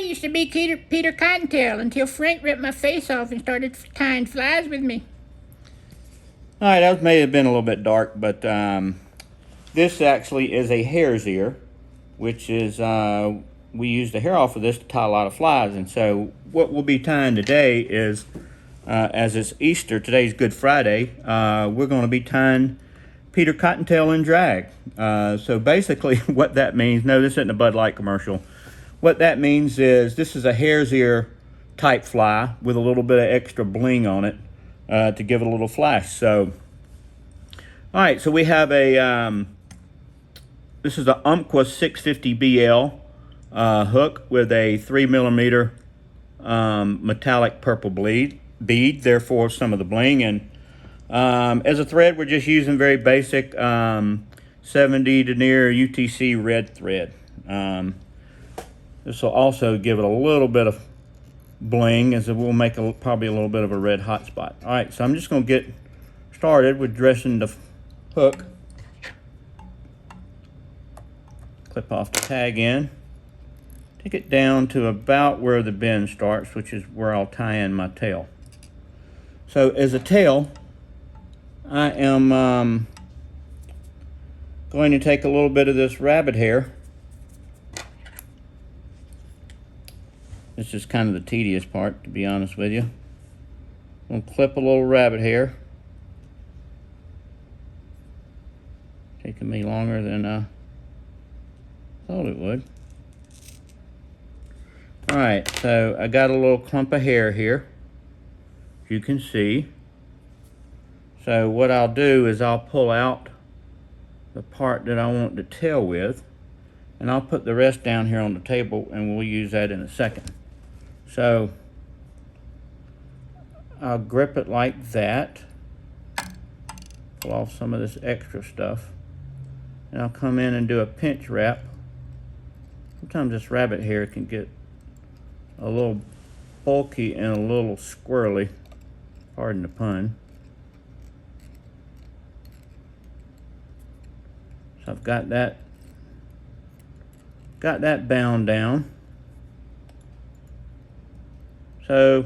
used to be Peter Cottontail until Frank ripped my face off and started tying flies with me. All right, that may have been a little bit dark, but this actually is a hare's ear, which is, we use the hair off of this to tie a lot of flies. And so what we'll be tying today is, as it's Easter, today's Good Friday, we're going to be tying Peter Cottontail in drag. So basically what that means, no, this isn't a Bud Light commercial. What that means is this is a hare's ear type fly with a little bit of extra bling on it to give it a little flash. So, all right, so we have a, this is the Umpqua 650 BL hook with a 3mm metallic purple bead, therefore some of the bling. And as a thread, we're just using very basic 70 denier UTC red thread. This will also give it a little bit of bling, as it will make probably a little bit of a red hot spot. All right, so I'm just going to get started with dressing the hook. Clip off the tag in. Take it down to about where the bend starts, which is where I'll tie in my tail. So as a tail, I am going to take a little bit of this rabbit hair. This is kind of the tedious part, to be honest with you. I'm going to clip a little rabbit hair. Taking me longer than I thought it would. Alright, so I got a little clump of hair here, as you can see. So what I'll do is I'll pull out the part that I want to tail with, and I'll put the rest down here on the table, and we'll use that in a second. So I'll grip it like that, pull off some of this extra stuff, and I'll come in and do a pinch wrap. Sometimes this rabbit hair can get a little bulky and a little squirrely, pardon the pun. So I've got that bound down. So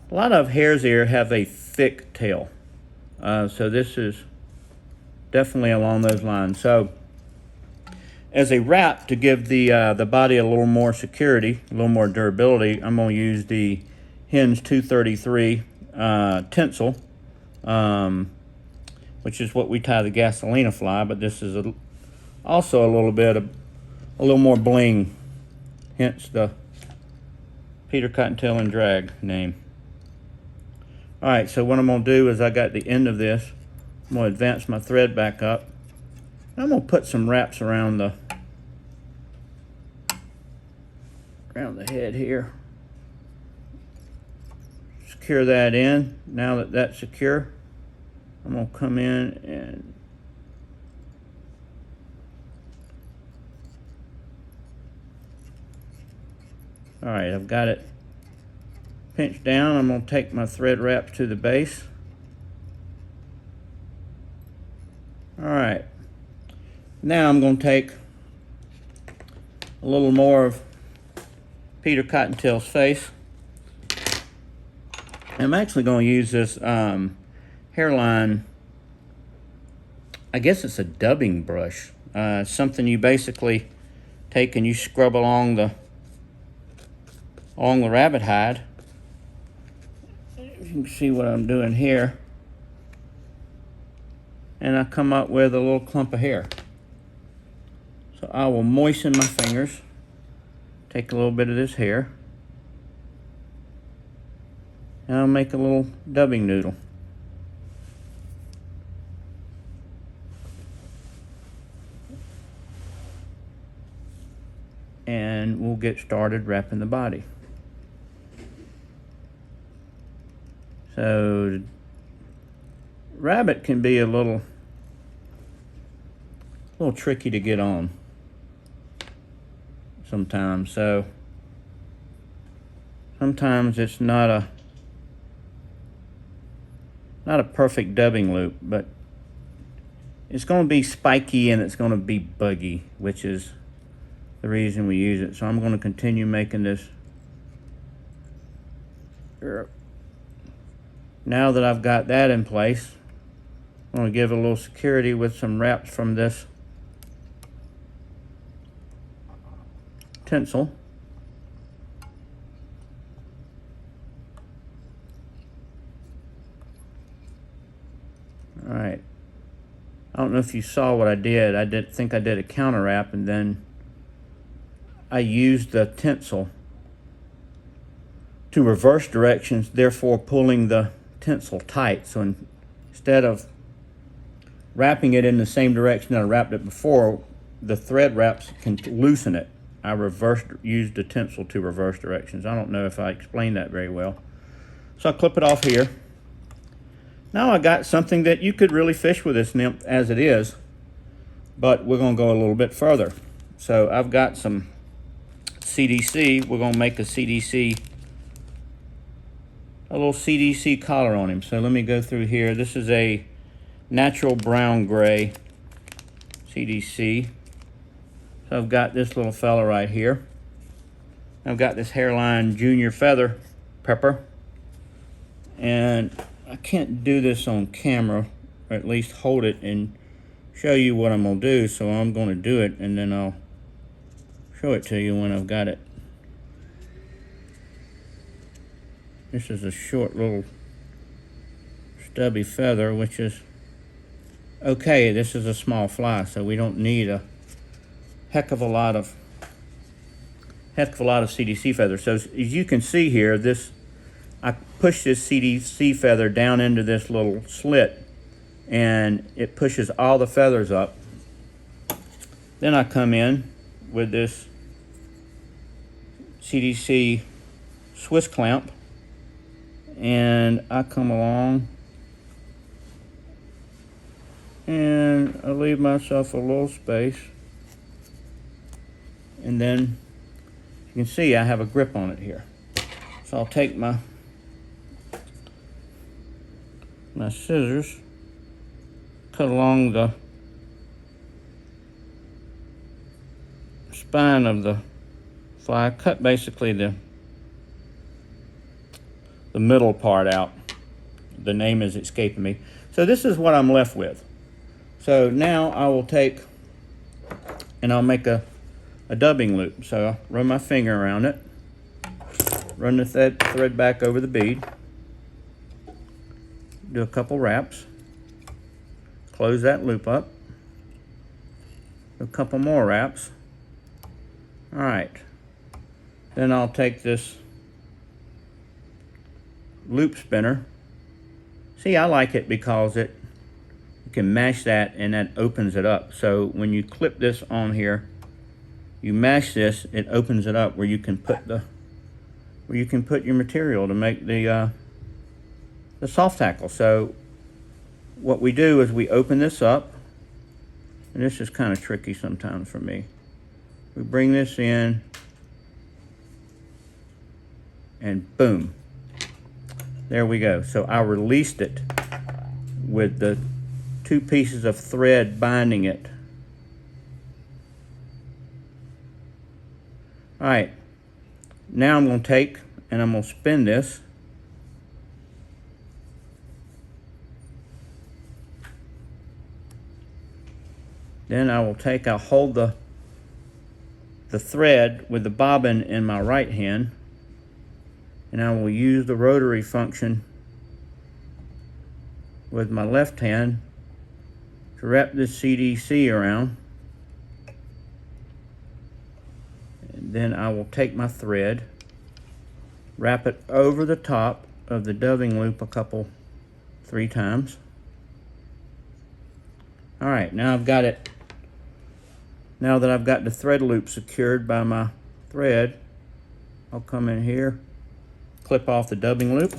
a lot of hare's ear have a thick tail. So this is definitely along those lines. So as a wrap, to give the body a little more security, a little more durability, I'm going to use the Hinge 233 tinsel, which is what we tie the Gasolina fly, but this is also a little more bling, hence the Peter Cottontail and drag name. All right, so what I'm going to do is I got the end of this. I'm going to advance my thread back up. I'm going to put some wraps around the head here. Secure that in. Now that that's secure, I'm going to come in and all right, I've got it pinched down. I'm going to take my thread wraps to the base. All right. Now I'm going to take a little more of Peter Cottontail's face. I'm actually going to use this hairline, I guess it's a dubbing brush. Something you basically take and you scrub along the rabbit hide. You can see what I'm doing here. And I come up with a little clump of hair. So I will moisten my fingers, take a little bit of this hair, and I'll make a little dubbing noodle. And we'll get started wrapping the body. So rabbit can be a little tricky to get on sometimes. So sometimes it's not a perfect dubbing loop, but it's going to be spiky and it's going to be buggy, which is the reason we use it. So I'm going to continue making this. Now that I've got that in place, I'm going to give it a little security with some wraps from this tinsel. All right. I don't know if you saw what I did. I think I did a counter wrap, and then I used the tinsel to reverse directions, therefore pulling the tinsel tight. So instead of wrapping it in the same direction that I wrapped it before, the thread wraps can loosen it. I used the tinsel to reverse directions. I don't know if I explained that very well. So I'll clip it off here. Now I got something that you could really fish with this nymph as it is, but we're gonna go a little bit further. So I've got some CDC. We're gonna make a little CDC collar on him. So let me go through here. This is a natural brown gray CDC. So I've got this little fella right here. I've got this hairline junior feather pepper, and I can't do this on camera, or at least hold it and show you what I'm gonna do. So I'm gonna do it, and then I'll show it to you when I've got it. This is a short little stubby feather, which is okay. This is a small fly, so we don't need a heck of a lot of CDC feathers. So as you can see here, I push this CDC feather down into this little slit, and it pushes all the feathers up. Then I come in with this CDC Swiss clamp, and I come along and I leave myself a little space, and then you can see I have a grip on it here. So I'll take my scissors, cut along the spine of the fly, cut basically the middle part out. The name is escaping me. So this is what I'm left with. So now I will take and I'll make a dubbing loop. So I'll run my finger around it, run the thread back over the bead, do a couple wraps, close that loop up, a couple more wraps. All right, then I'll take this loop spinner. See, I like it because you can mash that and that opens it up. So when you clip this on here, you mash this, it opens it up where you can put your material to make the soft tackle. So what we do is we open this up, and this is kind of tricky sometimes for me. We bring this in, and boom, there we go. So I released it with the two pieces of thread binding it. All right, now I'm going to take and I'm going to spin this. Then I'll hold the thread with the bobbin in my right hand, and I will use the rotary function with my left hand to wrap this CDC around. And then I will take my thread, wrap it over the top of the doving loop 3 times. All right, now I've got it. Now that I've got the thread loop secured by my thread, I'll come in here, clip off the dubbing loop,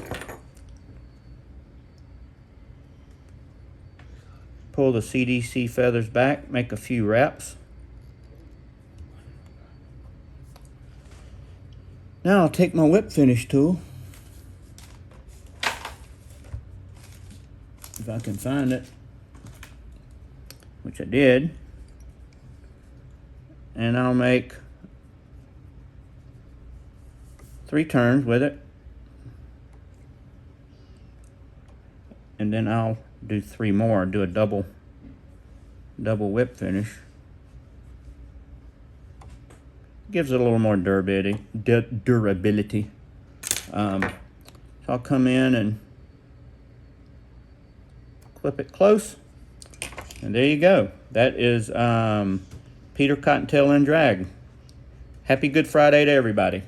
pull the CDC feathers back, make a few wraps. Now I'll take my whip finish tool, if I can find it, which I did, and I'll make 3 turns with it. And then I'll do 3 more, do a double whip finish. Gives it a little more durability. So I'll come in and clip it close. And there you go. That is Peter Cottontail in drag. Happy Good Friday to everybody.